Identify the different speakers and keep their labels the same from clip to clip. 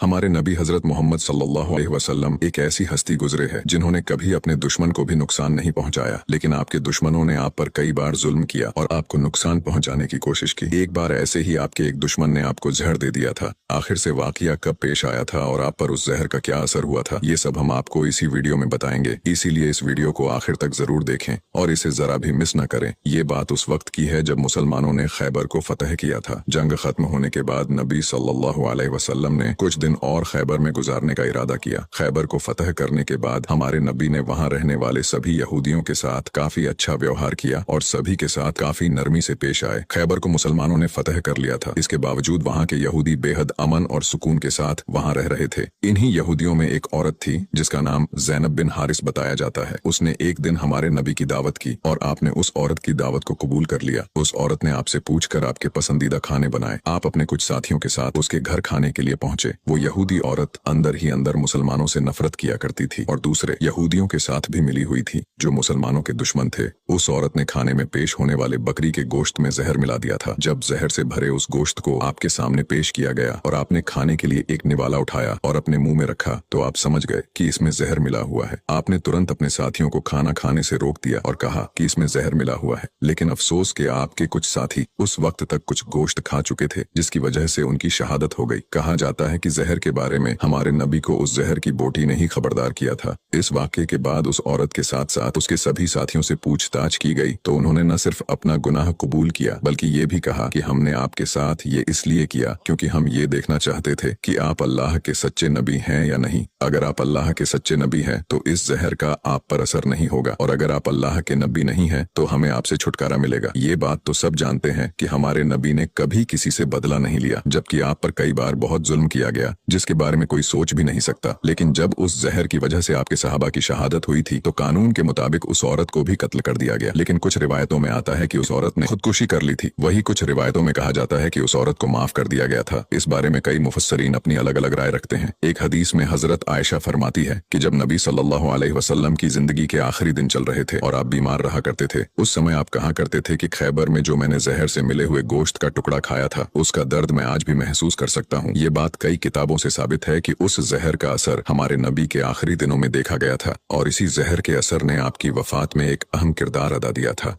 Speaker 1: हमारे नबी हजरत मोहम्मद सल्लल्लाहु अलैहि वसल्लम एक ऐसी हस्ती गुजरे है जिन्होंने कभी अपने दुश्मन को भी नुकसान नहीं पहुंचाया, लेकिन आपके दुश्मनों ने आप पर कई बार जुल्म किया और आपको नुकसान पहुंचाने की कोशिश की। एक बार ऐसे ही आपके एक दुश्मन ने आपको जहर दे दिया था। आखिर से वाकया कब पेश आया था और आप पर उस जहर का क्या असर हुआ था, ये सब हम आपको इसी वीडियो में बताएंगे। इसीलिए इस वीडियो को आखिर तक जरूर देखें और इसे जरा भी मिस न करें। ये बात उस वक्त की है जब मुसलमानों ने खैबर को फतह किया था। जंग खत्म होने के बाद नबी सल्लल्लाहु अलैहि वसल्लम ने कुछ दिन और खैबर में गुजारने का इरादा किया। खैबर को फतह करने के बाद हमारे नबी ने वहां रहने वाले सभी यहूदियों के साथ काफी अच्छा व्यवहार किया और सभी के साथ काफी नरमी से पेश आए। खैबर को मुसलमानों ने फतह कर लिया था, इसके बावजूद वहां के यहूदी बेहद अमन और सुकून के साथ वहां रह रहे थे। इन्हीं यहूदियों में एक औरत थी जिसका नाम ज़ैनब बिन हारिस बताया जाता है। उसने एक दिन हमारे नबी की दावत की और आपने उस औरत की दावत को कबूल कर लिया। उस औरत ने आपसे पूछकर आपके पसंदीदा खाने बनाए। आप अपने कुछ साथियों के साथ उसके घर खाने के लिए पहुंचे। वो यहूदी औरत अंदर ही अंदर मुसलमानों से नफरत किया करती थी और दूसरे यहूदियों के साथ भी मिली हुई थी जो मुसलमानों के दुश्मन थे। उस औरत ने खाने में पेश होने वाले बकरी के गोश्त में जहर मिला दिया था। जब जहर से भरे उस गोश्त को आपके सामने पेश किया गया और आपने खाने के लिए एक निवाला उठाया और अपने मुंह में रखा तो आप समझ गए कि इसमें जहर मिला हुआ है। आपने तुरंत अपने साथियों को खाना खाने से रोक दिया और कहा कि इसमें जहर मिला हुआ है, लेकिन अफसोस कि आपके कुछ साथी उस वक्त तक कुछ गोश्त खा चुके थे जिसकी वजह से उनकी शहादत हो गई। कहा जाता है कि जहर के बारे में हमारे नबी को उस जहर की बोटी ने ही खबरदार किया था। इस वाक़े के बाद उस औरत के साथ साथ उसके सभी साथियों से पूछताछ की गई तो उन्होंने न सिर्फ अपना गुनाह कबूल किया बल्कि ये भी कहा कि हमने आपके साथ ये इसलिए किया क्योंकि हम ये देखना चाहते थे कि आप अल्लाह के सच्चे नबी हैं या नहीं। अगर आप अल्लाह के सच्चे नबी हैं तो इस जहर का आप पर असर नहीं होगा और अगर आप अल्लाह के नबी नहीं हैं तो हमें आपसे छुटकारा मिलेगा। ये बात तो सब जानते हैं कि हमारे नबी ने कभी किसी से बदला नहीं लिया, जबकि आप पर कई बार बहुत जुल्म किया गया जिसके बारे में कोई सोच भी नहीं सकता। लेकिन जब उस जहर की वजह से आपके सहाबा की शहादत हुई थी तो कानून के मुताबिक उस औरत को भी कत्ल कर दिया गया। लेकिन कुछ रिवायतों में आता है कि उस औरत ने खुदकुशी कर ली थी। वही कुछ रिवायतों में कहा जाता है कि उस औरत को माफ कर दिया गया था। इस बारे में कई मुफस्सरीन अपनी अलग अलग राय रखते हैं। एक हदीस में हजरत आयशा फरमाती है कि जब नबी सल्लल्लाहु अलैहि वसल्लम की जिंदगी के आखिरी दिन चल रहे थे और आप बीमार रहा करते थे, उस समय आप कहा करते थे कि खैबर में जो मैंने जहर से मिले हुए गोश्त का टुकड़ा खाया था उसका दर्द मैं आज भी महसूस कर सकता हूँ। ये बात कई किताबों से साबित है कि उस जहर का असर हमारे नबी के आखिरी दिनों में देखा गया था और इसी जहर के असर ने आपकी वफात में एक अहम किरदार अदा दिया था।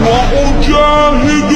Speaker 2: وأجاهد